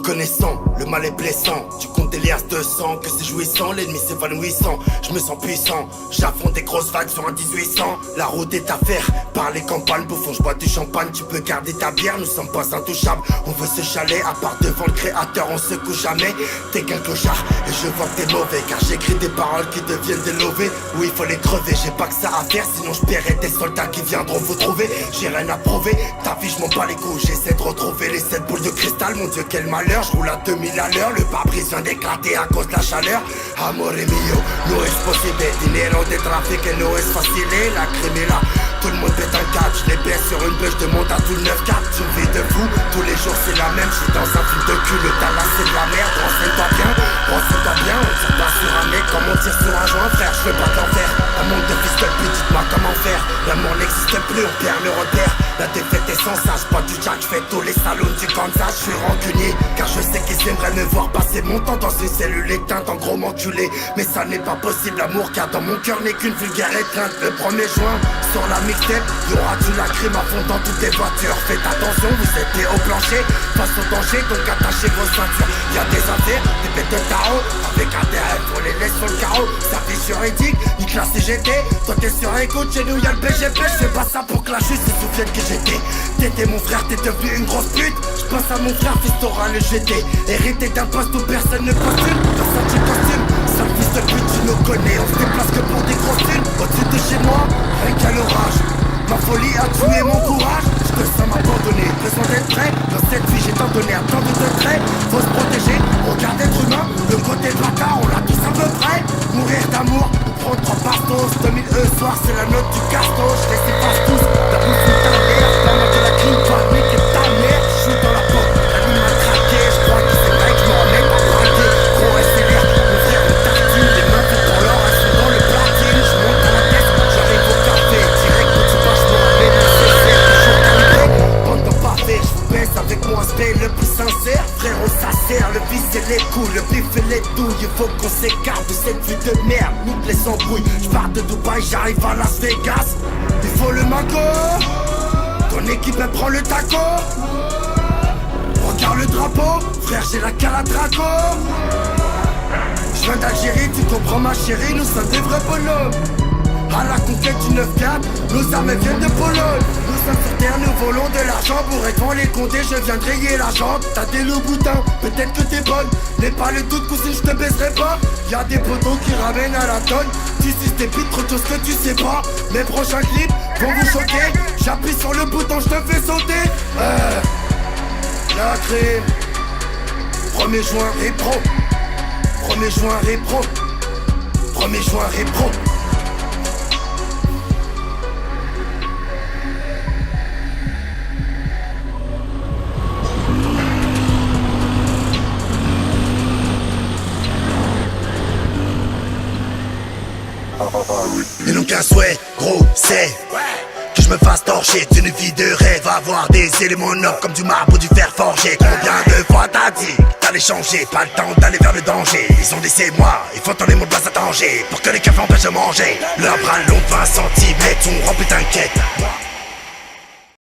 Reconnaissant, le mal est blessant. Tu comptes des liasses de sang, que c'est jouissant. L'ennemi s'évanouissant, je me sens puissant. J'affronte des grosses vagues sur un 1800. La route est à faire, par les campagnes. Bouffon, je bois du champagne, tu peux garder ta bière. Nous sommes pas intouchables, on veut se chaler. À part devant le créateur, on se couche jamais. T'es qu'un clochard, et je vois que t'es mauvais. Car j'écris des paroles qui deviennent des lovés. Oui, il faut les crever, j'ai pas que ça à faire. Sinon je paierai des soldats qui viendront vous trouver. J'ai rien à prouver, ta vie je m'en bats les couilles. J'essaie de retrouver les 7 boules de cristal. Mon Dieu quel malheur, je roule à 2000 à l'heure. Le pare-brise vient d'éclater à cause de la chaleur. Amore mio, no es possible. Dinero de trafic et no es facile. La crime est là, tout le monde pète un câble. Je les baisse sur une bûche de monte à tout le 9-4. Tu me vis de fou, tous les jours c'est la même. Je suis dans un film de cul, le talent c'est de la merde. Renseigne-toi bien, on tire pas sur un mec comme on tire sur un joint. Frère, je veux pas t'en faire. Un monde de fils de pute, dites-moi comment faire. L'amour n'existe plus, on perd le repère. La défaite est sans sage, pas du jack, j'fais tous les salons du Kansas. J'suis rancunier, car je sais qu'ils aimeraient me voir passer mon temps dans une cellule éteinte, en gros m'enculer. Mais ça n'est pas possible, l'amour car dans mon cœur n'est qu'une vulgaire étreinte. Le 1er juin, sur la mixtape, y'aura du lacryme à fond dans toutes les voitures. Faites attention, vous êtes au plancher, face au danger, donc attachez vos ceintures. Y'a des affaires, des bêtes de tarot, avec un DRF, on les laisse sur le carreau. Service juridique, nique la CGT, toi t'es sur écoute, chez nous y'a le BGP. J'fais pas ça pour que la justice se souvienne que j'étais. T'étais mon frère, t'es devenu une grosse pute. J'pense à mon frère, fils t'auras le GT. Hérité d'un poste où personne ne postule. Versace costume, sale fils de pute, tu nous connais. On se déplace que pour des grosses thunes. Au-dessus de chez moi, rien qu'à l'orage. Ma folie a tué mon courage. Je te sens m'abandonner, besoin d'être prêt. Dans cette vie j'ai tant donné à tant de degrés. Faut se protéger, regarde être humain. Le côté bâtard, on l'a tous à peu près. Mourir d'amour, ou prendre 3 bastos. 2000 soir, c'est la note du casto. Je les efface tous, la bouffe est ta mère. La mort de la clim, toi, mec, et ta mère. Je suis dans la porte, la nuit m'a craqué. Je crois que c'est vrai que je me remets pas braqué. Gros SLR, mon frère me tartine. Les mains faites pour l'or, elles sont dans le platine. Je monte à la tête, j'arrive au café. Direct, quand tu vas, je me ramène un CCR. Toujours calibré, bande de parfait. Je vous baisse avec mon aspect le plus sincère. Frérot, ça sert, le vice et les coups, le bif et les douilles. Il faut qu'on s'écarte de cette vie de merde. Nique les embrouilles, je pars de Dubaï, j'arrive à Las Vegas. Il faut le mago, ton équipe elle prend le taco. Regarde le drapeau, frère j'ai la caladraco. Je viens d'Algérie, tu comprends ma chérie, nous sommes des vrais bonhommes. À la conquête du 9-4, nos armes viennent de Pologne. Nous sommes sur terre, nous volons de l'argent. Pour être devant les compter, je viens de rayer la jante. T'as des loups boutins, peut-être que t'es bonne. N'aie pas le doute, cousine, je te baiserai pas. Y'a des poteaux qui ramènent à la tonne. Tu suces tes pites, trop de choses que tu sais pas. Mes prochains clips vont vous choquer. J'appuie sur le bouton, je te fais sauter. La crime. 1er juin, rétro. 1er juin, rétro. 1er juin, rétro. Et donc un souhait, gros, c'est que je me fasse torcher d'une vie de rêve. Avoir des éléments nobles comme du marbre ou du fer forgé. Combien de fois t'as dit que t'allais changer? Pas le temps d'aller vers le danger. Ils ont laissé moi, il faut tourner mon base à danger. Pour que les cafés empêchent de manger. Leurs bras longs de 20 cm, on remplit t'inquiète.